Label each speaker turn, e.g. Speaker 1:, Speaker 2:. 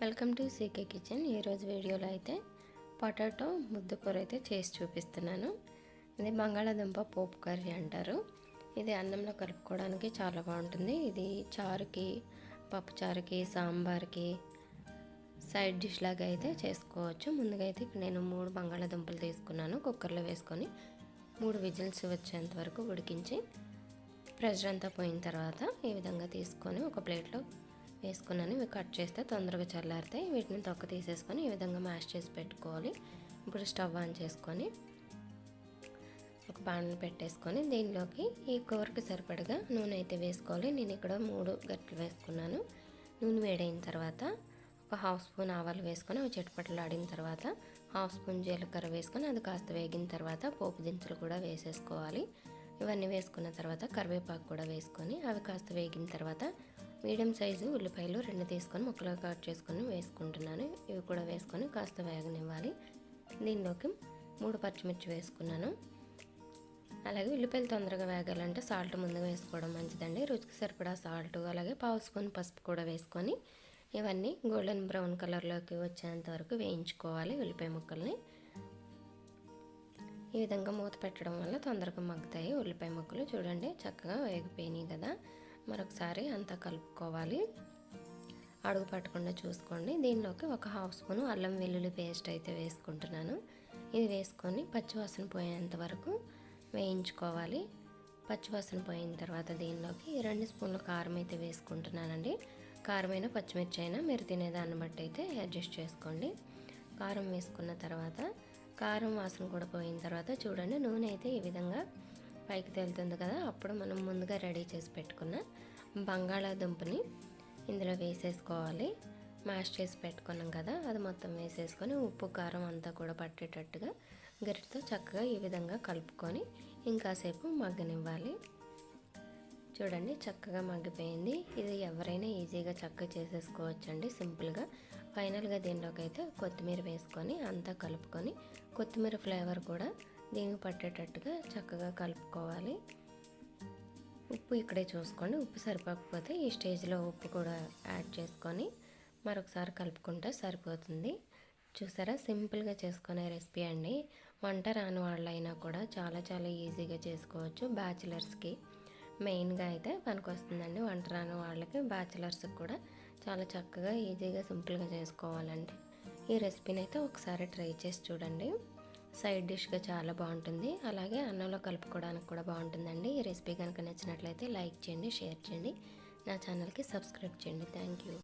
Speaker 1: Welcome to CK kitchen. ఈరోజు వీడియోలో అయితే పొటాటో ముద్దకూర అయితే చేసి చూపిస్తున్నాను. ఇది బంగాళాదుంప పోపు కర్రీ అంటారు. ఇది అన్నంలో కలుపుకోవడానికి చాలా బాగుంటుంది. ఇది చారుకి, పప్పు చారుకి, సాంబార్కి సైడ్ డిష్ లాగా అయితే చేసుకోవచ్చు. ముందుగా అయితే నేను 3 బంగాళాదుంపలు తీసుకున్నాను. కుక్కర్లో వేసుకొని 3 విజిల్స్ వచ్చేంత వరకు ఉడికించి ప్రెషర్ అంతా పోయిన తర్వాత ఈ విధంగా తీసుకొని ఒక ప్లేట్లో వేసుకున్నాను. ఇవి కట్ చేస్తే తొందరగా చల్లారుతాయి. వీటిని తొక్క తీసేసుకొని ఈ విధంగా మ్యాష్ చేసి పెట్టుకోవాలి. ఇప్పుడు స్టవ్ ఆన్ చేసుకొని ఒక పాన్ పెట్టేసుకొని దీనిలోకి ఈ కూరకి సరిపడగా నూనె అయితే వేసుకోవాలి. నేను ఇక్కడ 3 గరిటెలు వేసుకున్నాను. నూనె వేడైన తర్వాత ఒక హాఫ్ స్పూన్ ఆవాలు వేసుకొని అవి చిటపటలు ఆడిన తర్వాత హాఫ్ స్పూన్ జీలకర్ర వేసుకొని అది కాస్త వేగిన తర్వాత పోపు దినుసులు కూడా వేసేసుకోవాలి. ఇవన్నీ వేసుకున్న తర్వాత కరివేపాకు కూడా వేసుకొని అవి కాస్త వేగిన తర్వాత మీడియం సైజు ఉల్లిపాయలు 2 తీసుకొని ముక్కలుగా కట్ చేసుకొని వేసుకుంటున్నాను. ఇవి కూడా వేసుకొని కాస్త వేగనివ్వాలి. దీనిలోకి 3 పచ్చిమిర్చి వేసుకున్నాను. అలాగే ఉల్లిపాయలు తొందరగా వేగాలంటే సాల్ట్ ముందుగా వేసుకోవడం మంచిదండి. రుచికి సరిపడా సాల్ట్, అలాగే పావు స్పూన్ పసుపు కూడా వేసుకొని ఇవన్నీ గోల్డెన్ బ్రౌన్ కలర్లోకి వచ్చేంత వరకు వేయించుకోవాలి. ఉల్లిపాయ ముక్కల్ని ఈ విధంగా మూత పెట్టడం వల్ల తొందరగా మగ్గుతాయి. ఉల్లిపాయ ముక్కలు చూడండి చక్కగా వేగిపోయినాయి కదా. మరొకసారి అంతా కలుపుకోవాలి. అడుగు పట్టకుండా చూసుకోండి. దీనిలోకి ఒక హాఫ్ స్పూన్ అల్లం వెల్లుల్లి పేస్ట్ అయితే వేసుకుంటున్నాను. ఇది వేసుకొని పచ్చివాసన పోయేంత వరకు వేయించుకోవాలి. పచ్చివాసన పోయిన తర్వాత దీనిలోకి 2 స్పూన్ల కారం అయితే వేసుకుంటున్నానండి. కారమైన పచ్చిమిర్చి అయినా మీరు తినేదాన్ని బట్టి అయితే అడ్జస్ట్ చేసుకోండి. కారం వేసుకున్న తర్వాత కారం వాసన కూడా పోయిన తర్వాత చూడండి నూనె అయితే ఈ విధంగా పైకి తేలుతుంది కదా. అప్పుడు మనం ముందుగా రెడీ చేసి పెట్టుకున్న బంగాళాదుంపని ఇందులో వేసేసుకోవాలి. మ్యాష్ చేసి పెట్టుకున్నాం కదా, అది మొత్తం వేసేసుకొని ఉప్పు కారం అంతా కూడా పట్టేటట్టుగా గరిటెతో చక్కగా ఈ విధంగా కలుపుకొని ఇంకాసేపు మగ్గనివ్వాలి. చూడండి చక్కగా మగ్గిపోయింది. ఇది ఎవరైనా ఈజీగా చక్కగా చేసేసుకోవచ్చండి సింపుల్గా. ఫైనల్గా దీనిలోకి అయితే కొత్తిమీర వేసుకొని అంతా కలుపుకొని కొత్తిమీర ఫ్లేవర్ కూడా దీనికి పట్టేటట్టుగా చక్కగా కలుపుకోవాలి. ఉప్పు ఇక్కడే చూసుకోండి. ఉప్పు సరిపోకపోతే ఈ స్టేజ్లో ఉప్పు కూడా యాడ్ చేసుకొని మరొకసారి కలుపుకుంటే సరిపోతుంది. చూసారా సింపుల్గా చేసుకునే రెసిపీ అండి. వంట రాని వాళ్ళైనా కూడా చాలా చాలా ఈజీగా చేసుకోవచ్చు. బ్యాచిలర్స్కి మెయిన్గా అయితే పనికొస్తుందండి. వంట రాని వాళ్ళకి, బ్యాచిలర్స్కి కూడా చాలా చక్కగా ఈజీగా సింపుల్గా చేసుకోవాలండి. ఈ రెసిపీని అయితే ఒకసారి ట్రై చేసి చూడండి. సైడ్ డిష్గా చాలా బాగుంటుంది. అలాగే అన్నంలో కలుపుకోవడానికి కూడా బాగుంటుందండి. ఈ రెసిపీ కనుక నచ్చినట్లయితే లైక్ చేయండి, షేర్ చేయండి, నా ఛానల్కి సబ్స్క్రైబ్ చేయండి. Thank you.